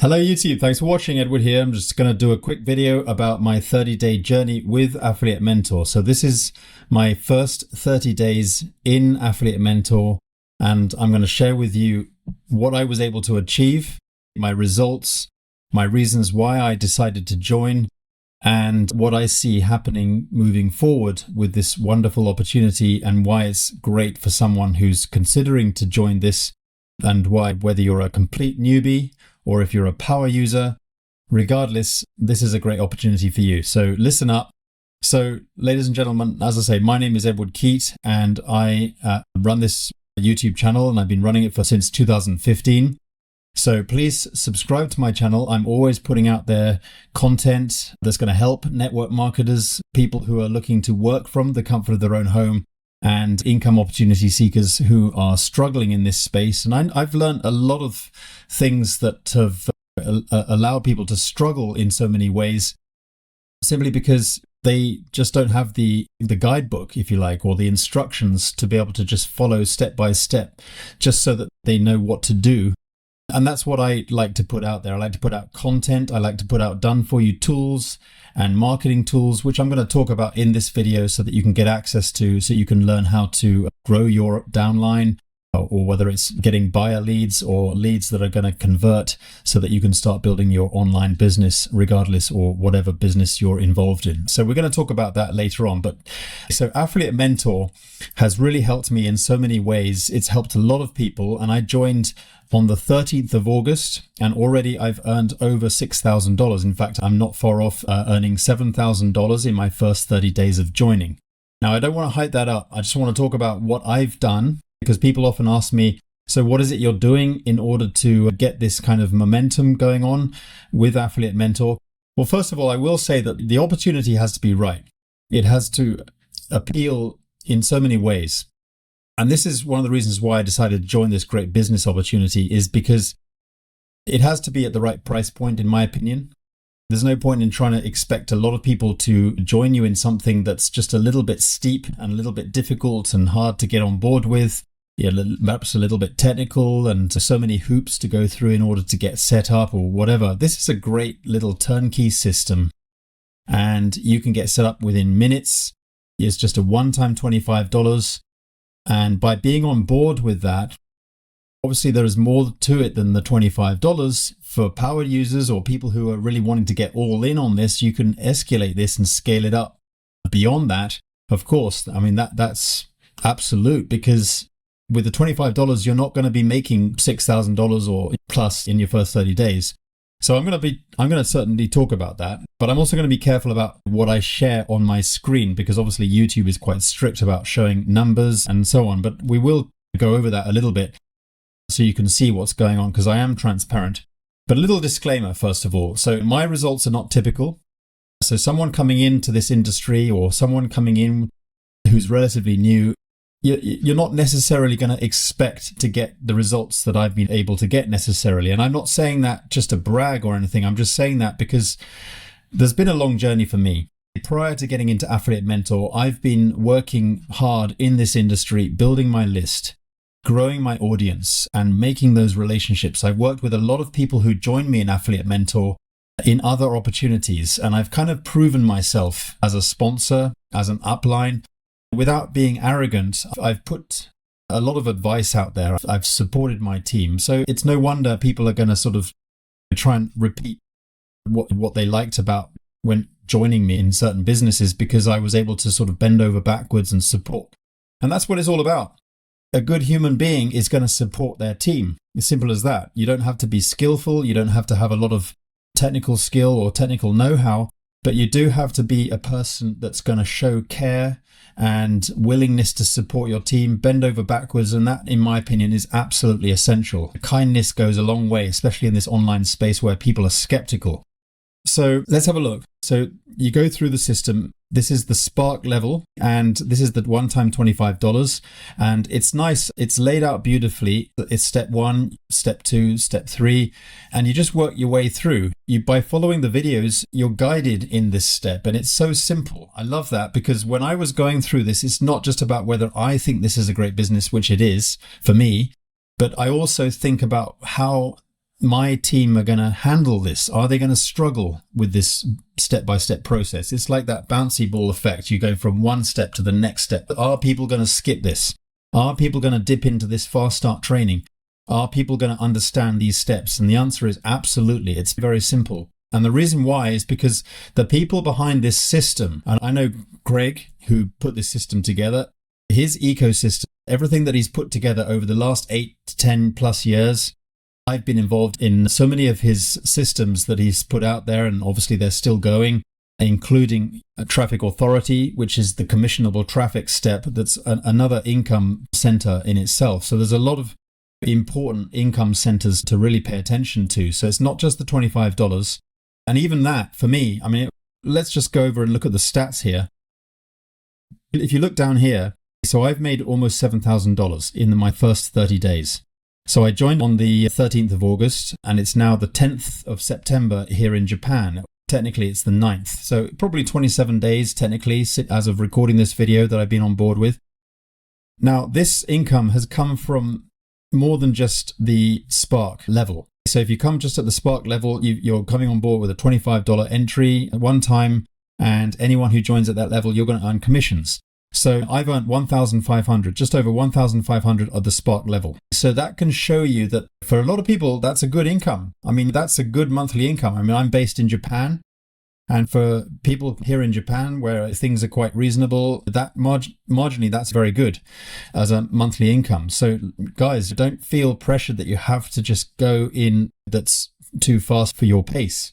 Hello YouTube, thanks for watching. Edward here. I'm just going to do a quick video about my 30-day journey with Affiliate Mentor. So this is my first 30 days in Affiliate Mentor, and I'm going to share with you what I was able to achieve, my results, my reasons why I decided to join, and what I see happening moving forward with this wonderful opportunity, and why it's great for someone who's considering to join this, and why, whether you're a complete newbie or if you're a power user, regardless, this is a great opportunity for you. So listen up. So ladies and gentlemen, as I say, my name is Edward Keat, and I run this YouTube channel, and I've been running it since 2015. So please subscribe to my channel. I'm always putting out there content that's going to help network marketers, people who are looking to work from the comfort of their own home, and income opportunity seekers who are struggling in this space. And I've learned a lot of things that have allowed people to struggle in so many ways, simply because they just don't have the guidebook, if you like, or the instructions to be able to just follow step by step, just so that they know what to do. And that's what I like to put out there. I like to put out content. I like to put out done for you tools and marketing tools, which I'm going to talk about in this video so that you can get access to, so you can learn how to grow your downline, or whether it's getting buyer leads or leads that are going to convert, so that you can start building your online business regardless, or whatever business you're involved in. So we're going to talk about that later on. But so Affiliate Mentor has really helped me in so many ways. It's helped a lot of people, and I joined on the 13th of August, and already I've earned over $6,000. In fact, I'm not far off earning $7,000 in my first 30 days of joining. Now, I don't want to hype that up. I just want to talk about what I've done, because people often ask me, so what is it you're doing in order to get this kind of momentum going on with Affiliate Mentor? Well, first of all, I will say that the opportunity has to be right. It has to appeal in so many ways. And this is one of the reasons why I decided to join this great business opportunity, is because it has to be at the right price point, in my opinion. There's no point in trying to expect a lot of people to join you in something that's just a little bit steep and a little bit difficult and hard to get on board with. Perhaps a little bit technical, and so many hoops to go through in order to get set up or whatever. This is a great little turnkey system, and you can get set up within minutes. It's just a one-time $25. And by being on board with that, obviously there is more to it than the $25. For power users or people who are really wanting to get all in on this, you can escalate this and scale it up beyond that. Of course, I mean, that's absolute, because with the $25, you're not going to be making $6,000 or plus in your first 30 days. So I'm going to certainly talk about that, but I'm also going to be careful about what I share on my screen, because obviously YouTube is quite strict about showing numbers and so on, but we will go over that a little bit so you can see what's going on, because I am transparent. But a little disclaimer, first of all. So my results are not typical. So someone coming into this industry, or someone coming in who's relatively new, you're not necessarily going to expect to get the results that I've been able to get necessarily. And I'm not saying that just to brag or anything. I'm just saying that because there's been a long journey for me. Prior to getting into Affiliate Mentor, I've been working hard in this industry, building my list, growing my audience, and making those relationships. I've worked with a lot of people who joined me in Affiliate Mentor in other opportunities, and I've kind of proven myself as a sponsor, as an upline. Without being arrogant, I've put a lot of advice out there. I've supported my team. So it's no wonder people are going to sort of try and repeat what they liked about when joining me in certain businesses, because I was able to sort of bend over backwards and support. And that's what it's all about. A good human being is going to support their team. As simple as that. You don't have to be skillful. You don't have to have a lot of technical skill or technical know-how, but you do have to be a person that's going to show care and willingness to support your team, bend over backwards. And that, in my opinion, is absolutely essential. Kindness goes a long way, especially in this online space where people are skeptical. So let's have a look. So you go through the system. This is the Spark level, and this is the one-time $25. And it's nice. It's laid out beautifully. It's step 1, step 2, step 3, and you just work your way through. By following the videos, you're guided in this step, and it's so simple. I love that, because when I was going through this, it's not just about whether I think this is a great business, which it is for me, but I also think about how my team are going to handle this? Are they going to struggle with this step-by-step process? It's like that bouncy ball effect. You go from one step to the next step. Are people going to skip this? Are people going to dip into this fast start training? Are people going to understand these steps? And the answer is absolutely. It's very simple. And the reason why is because the people behind this system, and I know Greg, who put this system together, his ecosystem, everything that he's put together over the last 8 to 10 plus years, I've been involved in so many of his systems that he's put out there, and obviously they're still going, including a traffic authority, which is the commissionable traffic step. That's another income center in itself. So there's a lot of important income centers to really pay attention to. So it's not just the $25. And even that, for me, I mean, let's just go over and look at the stats here. If you look down here, so I've made almost $7,000 in my first 30 days. So I joined on the 13th of August, and it's now the 10th of September here in Japan. Technically, it's the 9th. So probably 27 days, technically, as of recording this video that I've been on board with. Now, this income has come from more than just the Spark level. So if you come just at the Spark level, you're coming on board with a $25 entry at one time, and anyone who joins at that level, you're going to earn commissions. So I've earned 1,500, just over 1,500 at the Spark level. So that can show you that for a lot of people, that's a good income. I mean, that's a good monthly income. I mean, I'm based in Japan. And for people here in Japan where things are quite reasonable, that marginally, that's very good as a monthly income. So guys, don't feel pressured that you have to just go in that's too fast for your pace.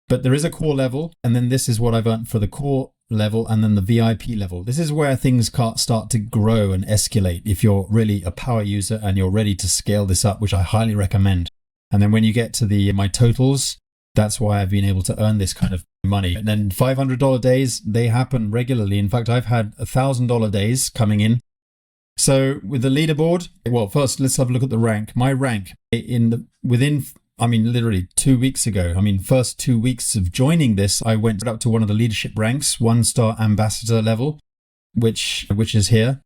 But there is a core level, and then this is what I've earned for the core level and then the VIP level. This is where things start to grow and escalate if you're really a power user and you're ready to scale this up, which I highly recommend. And then when you get to my totals, that's why I've been able to earn this kind of money. And then $500 days, they happen regularly. In fact, I've had $1,000 days coming in. So with the leaderboard, well, first let's have a look at the rank. My rank literally 2 weeks ago, first 2 weeks of joining this, I went up to one of the leadership ranks, 1-star ambassador level, which is here.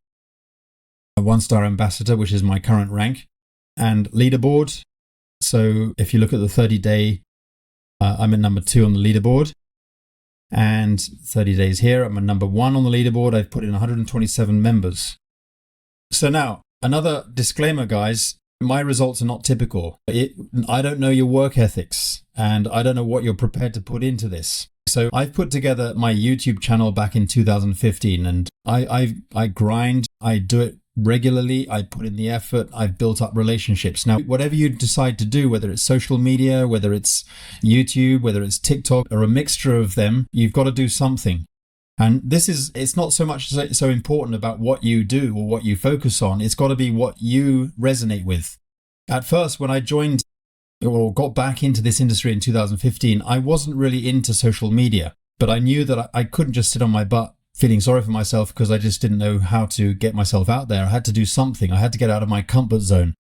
A 1-star ambassador, which is my current rank. And leaderboard. So if you look at the 30-day, I'm at number 2 on the leaderboard. And 30 days here, I'm at number 1 on the leaderboard. I've put in 127 members. So now, another disclaimer, guys. My results are not typical. I don't know your work ethics, and I don't know what you're prepared to put into this. So I've put together my YouTube channel back in 2015, and I grind, I do it regularly, I put in the effort, I've built up relationships. Now, whatever you decide to do, whether it's social media, whether it's YouTube, whether it's TikTok, or a mixture of them, you've got to do something. And it's not so much so important about what you do or what you focus on. It's got to be what you resonate with. At first, when I joined or got back into this industry in 2015, I wasn't really into social media, but I knew that I couldn't just sit on my butt feeling sorry for myself because I just didn't know how to get myself out there. I had to do something. I had to get out of my comfort zone.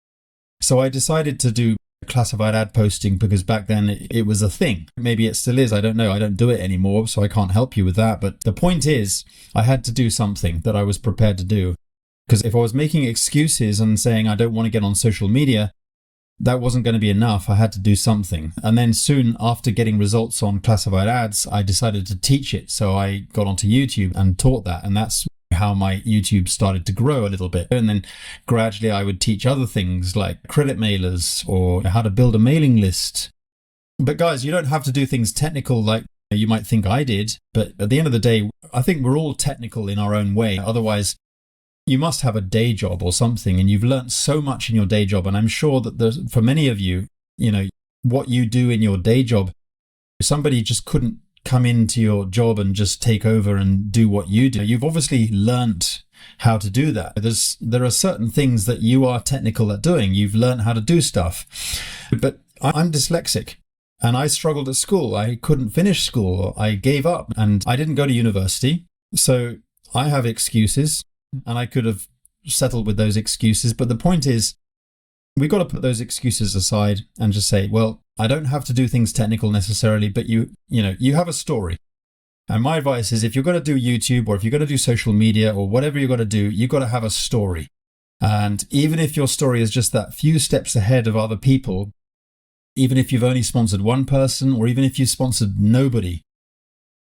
So I decided to do classified ad posting because back then it was a thing. Maybe it still is. I don't know. I don't do it anymore, so I can't help you with that. But the point is, I had to do something that I was prepared to do. Because if I was making excuses and saying I don't want to get on social media, that wasn't going to be enough. I had to do something. And then soon after getting results on classified ads, I decided to teach it. So I got onto YouTube and taught that. And that's how my YouTube started to grow a little bit. And then gradually I would teach other things like credit mailers or how to build a mailing list. But guys, you don't have to do things technical like you might think I did. But at the end of the day, I think we're all technical in our own way. Otherwise, you must have a day job or something, and you've learned so much in your day job. And I'm sure that for many of you, what you do in your day job, somebody just couldn't come into your job and just take over and do what you do. You've obviously learned how to do that. There are certain things that you are technical at doing. You've learned how to do stuff. But I'm dyslexic and I struggled at school. I couldn't finish school. I gave up and I didn't go to university. So I have excuses and I could have settled with those excuses. But the point is, we've got to put those excuses aside and just say, well, I don't have to do things technical necessarily, but you have a story. And my advice is if you're going to do YouTube or if you're going to do social media or whatever you're going to do, you've got to have a story. And even if your story is just that few steps ahead of other people, even if you've only sponsored one person, or even if you sponsored nobody,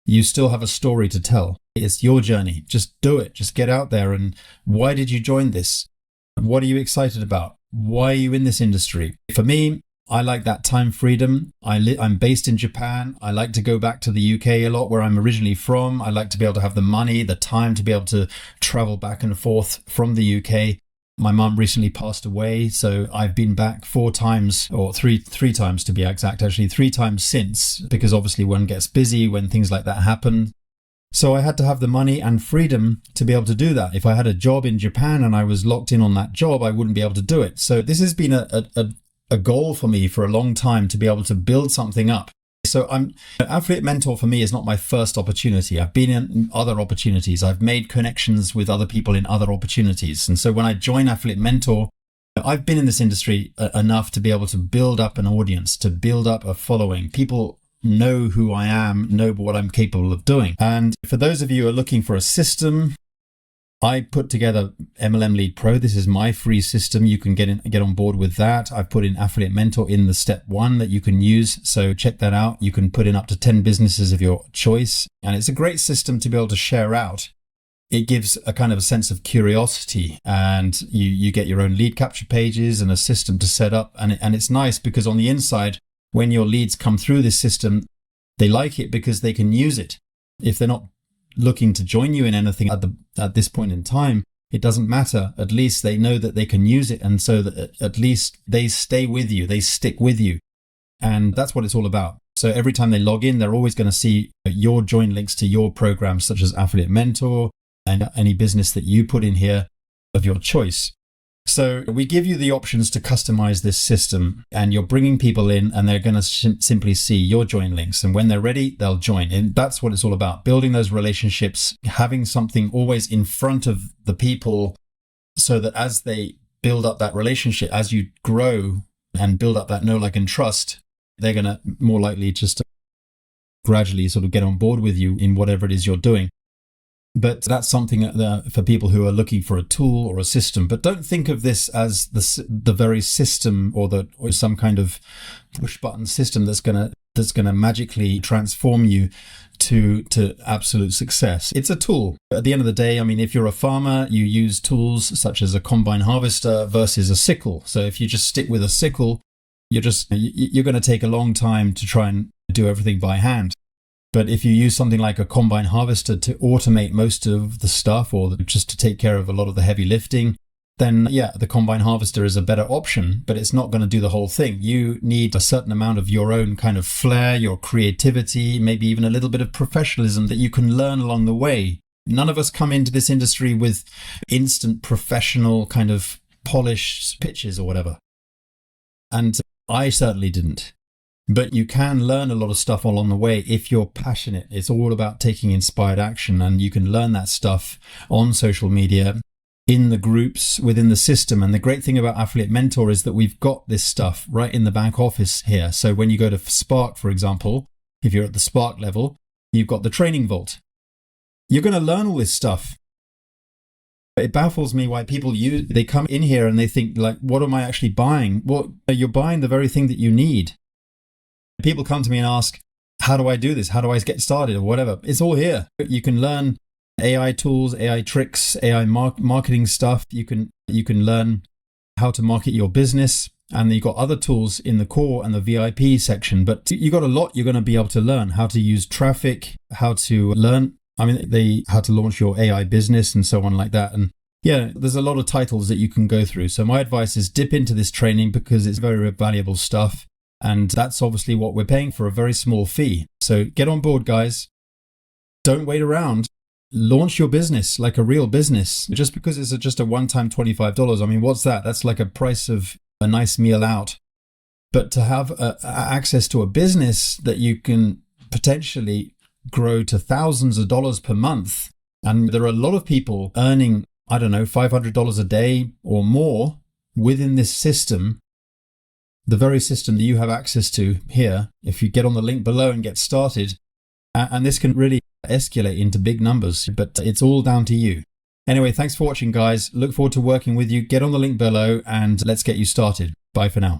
you still have a story to tell. It's your journey. Just do it. Just get out there. And why did you join this? What are you excited about? Why are you in this industry? For me, I like that time freedom. I'm based in Japan. I like to go back to the UK a lot, where I'm originally from. I like to be able to have the money, the time to be able to travel back and forth from the UK. My mum recently passed away, so I've been back 4 times, or three times to be exact, actually 3 times since, because obviously one gets busy when things like that happen. So I had to have the money and freedom to be able to do that. If I had a job in Japan and I was locked in on that job, I wouldn't be able to do it. So this has been a goal for me for a long time, to be able to build something up. So Affiliate Mentor for me is not my first opportunity. I've been in other opportunities. I've made connections with other people in other opportunities. And so when I join Affiliate Mentor, I've been in this industry enough to be able to build up an audience, to build up a following. People know who I am, know what I'm capable of doing. And for those of you who are looking for a system, I put together MLM Lead Pro. This is my free system. You can get on board with that. I've put in Affiliate Mentor in the step 1 that you can use. So check that out. You can put in up to 10 businesses of your choice. And it's a great system to be able to share out. It gives a kind of a sense of curiosity, and you get your own lead capture pages and a system to set up. And it's nice because on the inside, when your leads come through this system, they like it because they can use it. If they're not looking to join you in anything at this point in time, it doesn't matter. At least they know that they can use it, and so that at least they stay with you, they stick with you. And that's what it's all about. So every time they log in, they're always going to see your join links to your programs, such as Affiliate Mentor and any business that you put in here of your choice. So we give you the options to customize this system, and you're bringing people in, and they're going to simply see your join links. And when they're ready, they'll join. And that's what it's all about, building those relationships, having something always in front of the people, so that as they build up that relationship, as you grow and build up that know, like, and trust, they're going to more likely just gradually sort of get on board with you in whatever it is you're doing. But that's something for people who are looking for a tool or a system. But don't think of this as the very system or some kind of push button system that's gonna magically transform you to absolute success. It's a tool. At the end of the day, I mean, if you're a farmer, you use tools such as a combine harvester versus a sickle. So if you just stick with a sickle, you're going to take a long time to try and do everything by hand. But if you use something like a combine harvester to automate most of the stuff, or just to take care of a lot of the heavy lifting, then yeah, the combine harvester is a better option, but it's not going to do the whole thing. You need a certain amount of your own kind of flair, your creativity, maybe even a little bit of professionalism that you can learn along the way. None of us come into this industry with instant professional kind of polished pitches or whatever. And I certainly didn't. But you can learn a lot of stuff along the way if you're passionate. It's all about taking inspired action, and you can learn that stuff on social media, in the groups, within the system. And the great thing about Affiliate Mentor is that we've got this stuff right in the back office here. So when you go to Spark, for example, if you're at the Spark level, you've got the training vault. You're going to learn all this stuff. It baffles me why people they come in here and they think, like, what am I actually buying? Well, you're buying the very thing that you need. People come to me and ask, how do I do this? How do I get started or whatever? It's all here. You can learn AI tools, AI tricks, AI marketing stuff. You can learn how to market your business. And you've got other tools in the core and the VIP section. But you've got a lot you're going to be able to learn. How to use traffic, how to learn, how to launch your AI business and so on like that. And yeah, there's a lot of titles that you can go through. So my advice is dip into this training because it's very valuable stuff. And that's obviously what we're paying for, a very small fee. So get on board, guys. Don't wait around. Launch your business like a real business. Just because it's just a one-time $25, I mean, what's that? That's like a price of a nice meal out. But to have access to a business that you can potentially grow to thousands of dollars per month, and there are a lot of people earning, I don't know, $500 a day or more within this system, the very system that you have access to here, if you get on the link below and get started, and this can really escalate into big numbers, but it's all down to you. Anyway, thanks for watching, guys. Look forward to working with you. Get on the link below and let's get you started. Bye for now.